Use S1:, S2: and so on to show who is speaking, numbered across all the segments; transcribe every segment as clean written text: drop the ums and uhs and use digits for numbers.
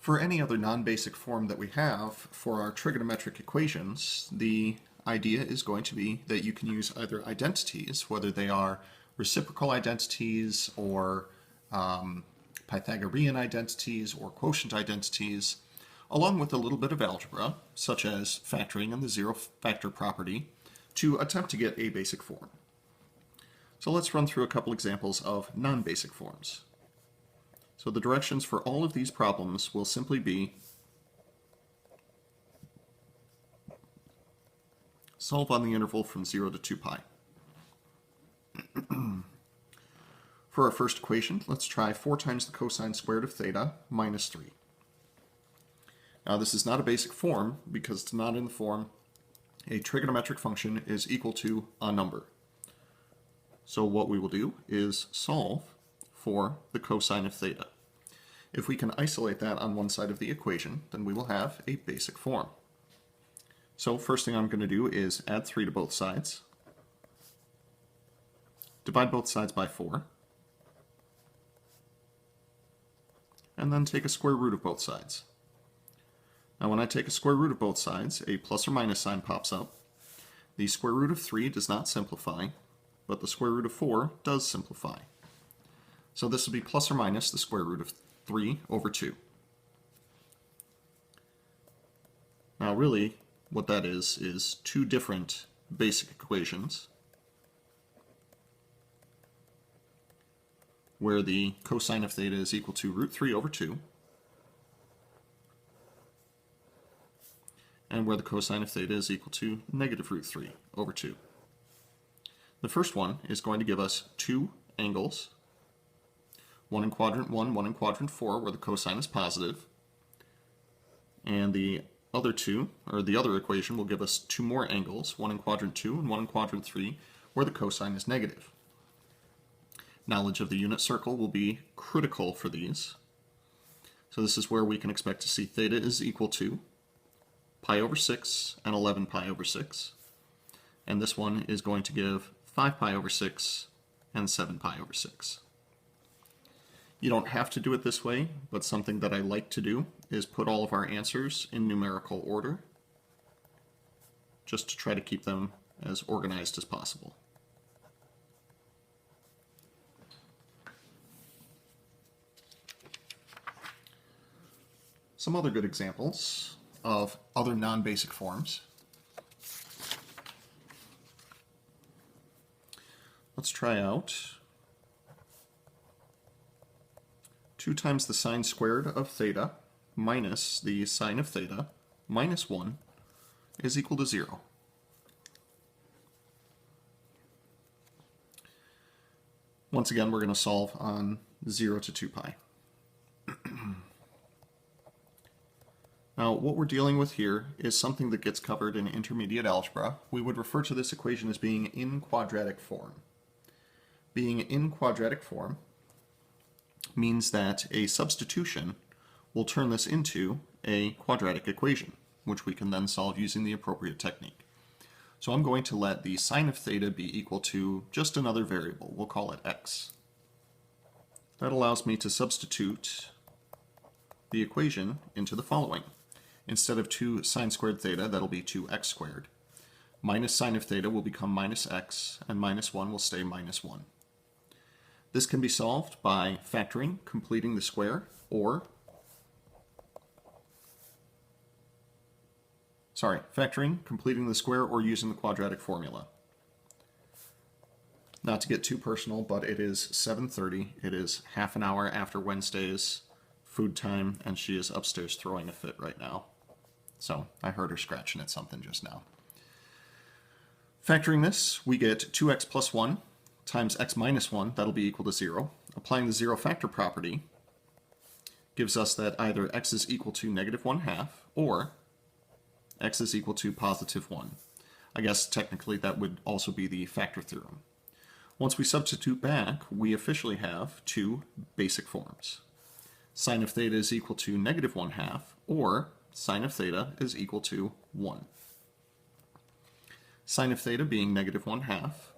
S1: For any other non-basic form that we have for our trigonometric equations, the idea is going to be that you can use either identities, whether they are reciprocal identities or Pythagorean identities or quotient identities, along with a little bit of algebra, such as factoring and the zero factor property, to attempt to get a basic form. So let's run through a couple examples of non-basic forms. So the directions for all of these problems will simply be solve on the interval from 0 to 2 pi. For our first equation, let's try 4 times the cosine squared of theta minus 3. Now this is not a basic form because it's not in the form a trigonometric function is equal to a number. So what we will do is solve for the cosine of theta. If we can isolate that on one side of the equation, then we will have a basic form. So first thing I'm going to do is add 3 to both sides, divide both sides by 4, and then take a square root of both sides. Now when I take a square root of both sides, a plus or minus sign pops up. The square root of 3 does not simplify, but the square root of 4 does simplify. So this will be plus or minus the square root of 3 over 2. Now really, what that is 2 different basic equations, where the cosine of theta is equal to root 3 over 2, and where the cosine of theta is equal to negative root 3 over 2. The first one is going to give us 2 angles, one in quadrant 1, one in quadrant 4, where the cosine is positive, and the other two, or the other equation, will give us 2 more angles, one in quadrant 2 and one in quadrant 3, where the cosine is negative. Knowledge of the unit circle will be critical for these. So this is where we can expect to see theta is equal to pi over 6 and 11 pi over 6. And this one is going to give 5 pi over 6 and 7 pi over 6. You don't have to do it this way, but something that I like to do is put all of our answers in numerical order, just to try to keep them as organized as possible. Some other good examples of other non-basic forms. Let's try out 2 times the sine squared of theta minus the sine of theta minus 1 is equal to 0. Once again, we're going to solve on 0 to 2 pi. Now, what we're dealing with here is something that gets covered in intermediate algebra. We would refer to this equation as being in quadratic form. Being in quadratic form means that a substitution will turn this into a quadratic equation, which we can then solve using the appropriate technique. So I'm going to let the sine of theta be equal to just another variable. We'll call it x. That allows me to substitute the equation into the following. Instead of 2 sine squared theta, that'll be 2x squared. Minus sine of theta will become minus x, and minus 1 will stay minus 1. This can be solved by factoring, completing the square, or completing the square or using the quadratic formula. Not to get too personal, but it is 7:30. It is half an hour after Wednesday's food time, and she is upstairs throwing a fit right now. So I heard her scratching at something just now. Factoring this, we get 2x plus 1 times x minus 1, that'll be equal to 0. Applying the zero factor property gives us that either x is equal to negative 1/2 or x is equal to positive 1. I guess technically that would also be the factor theorem. Once we substitute back, we officially have 2 basic forms. Sine of theta is equal to negative 1/2 or sine of theta is equal to 1. Sine of theta being negative 1/2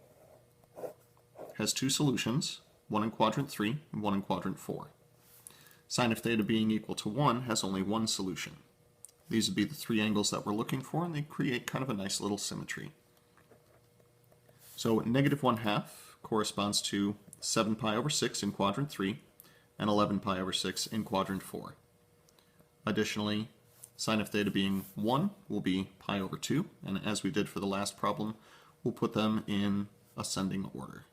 S1: has 2 solutions, one in quadrant 3 and one in quadrant 4. Sine of theta being equal to 1 has only one solution. These would be the three angles that we're looking for, and they create kind of a nice little symmetry. So negative 1/2 corresponds to 7 pi over 6 in quadrant 3 and 11 pi over 6 in quadrant 4. Additionally, sine of theta being 1 will be pi over 2, and as we did for the last problem, we'll put them in ascending order.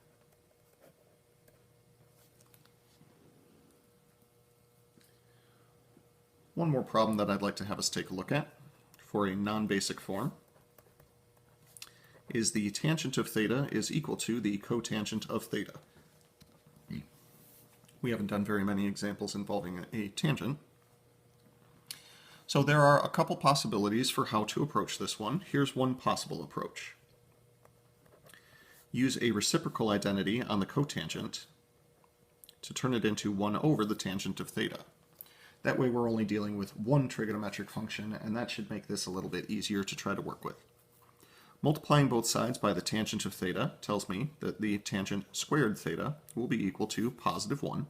S1: One more problem that I'd like to have us take a look at for a non-basic form is the tangent of theta is equal to the cotangent of theta. We haven't done very many examples involving a tangent. So there are a couple possibilities for how to approach this one. Here's one possible approach. Use a reciprocal identity on the cotangent to turn it into 1 over the tangent of theta. That way we're only dealing with one trigonometric function, and that should make this a little bit easier to try to work with. Multiplying both sides by the tangent of theta tells me that the tangent squared theta will be equal to positive 1.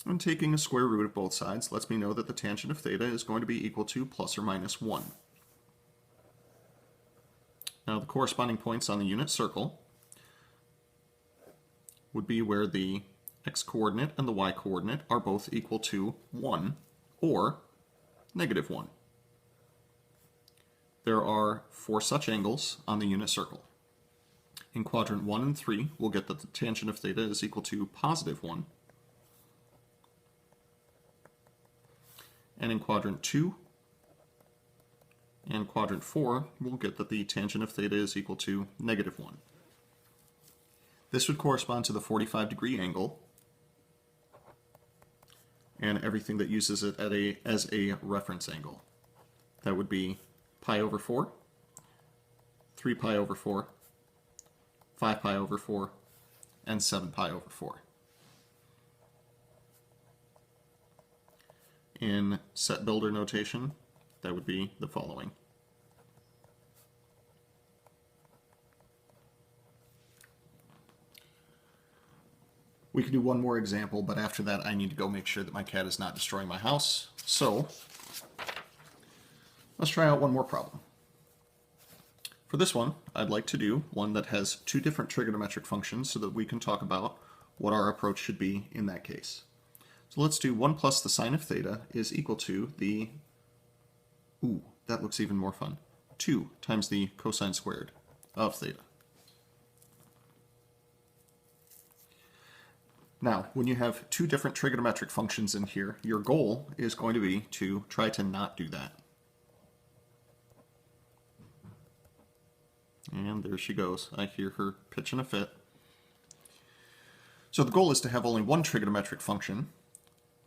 S1: And taking a square root of both sides lets me know that the tangent of theta is going to be equal to plus or minus 1. Now the corresponding points on the unit circle would be where the x-coordinate and the y-coordinate are both equal to 1 or negative 1. There are 4 such angles on the unit circle. In quadrant 1 and 3, we'll get that the tangent of theta is equal to positive 1. And in quadrant 2 and quadrant 4, we'll get that the tangent of theta is equal to negative 1. This would correspond to the 45-degree angle and everything that uses it as a reference angle. That would be pi over 4, 3 pi over 4, 5 pi over 4, and 7 pi over 4. In set builder notation, that would be the following. We can do one more example, but after that I need to go make sure that my cat is not destroying my house. So let's try out one more problem. For this one, I'd like to do one that has 2 different trigonometric functions so that we can talk about what our approach should be in that case. So let's do 1 plus the sine of theta is equal to the, that looks even more fun, 2 times the cosine squared of theta. Now, when you have 2 different trigonometric functions in here, your goal is going to be to try to not do that. And there she goes. I hear her pitching a fit. So the goal is to have only one trigonometric function.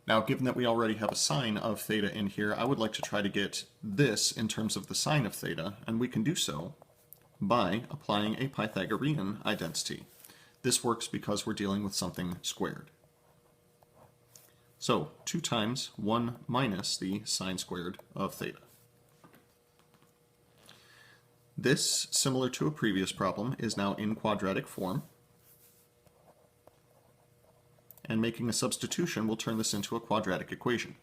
S1: Now, given that we already have a sine of theta in here, I would like to try to get this in terms of the sine of theta, and we can do so by applying a Pythagorean identity. This works because we're dealing with something squared. So 2 times 1 minus the sine squared of theta. This, similar to a previous problem, is now in quadratic form. And making a substitution will turn this into a quadratic equation.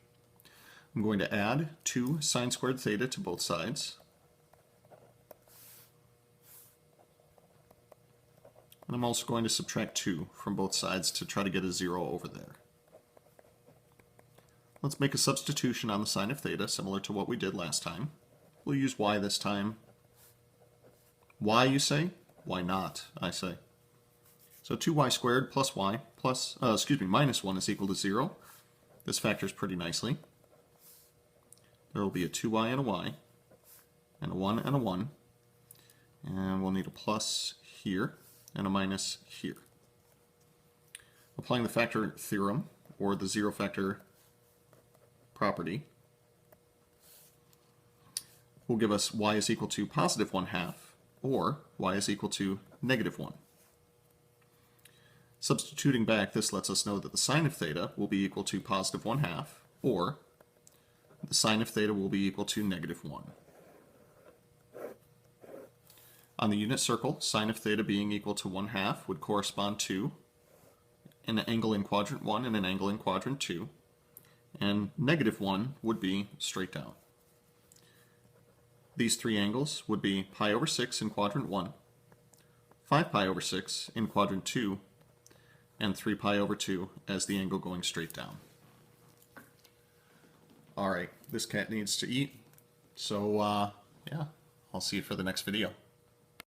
S1: I'm going to add 2 sine squared theta to both sides. And I'm also going to subtract 2 from both sides to try to get a 0 over there. Let's make a substitution on the sine of theta, similar to what we did last time. We'll use y this time. Why, you say? Why not, I say. So 2y squared plus y plus, minus 1 is equal to 0. This factors pretty nicely. There will be a 2y and a y, and a 1 and a 1. And we'll need a plus here and a minus here. Applying the factor theorem, or the zero factor property, will give us y is equal to positive 1/2, or y is equal to negative 1. Substituting back, this lets us know that the sine of theta will be equal to positive 1/2, or the sine of theta will be equal to negative 1. On the unit circle, sine of theta being equal to 1/2 would correspond to an angle in quadrant 1 and an angle in quadrant 2. and -1 would be straight down. These three angles would be pi over 6 in quadrant 1, 5 pi over 6 in quadrant 2, and 3 pi over 2 as the angle going straight down. Alright, this cat needs to eat, so yeah, I'll see you for the next video.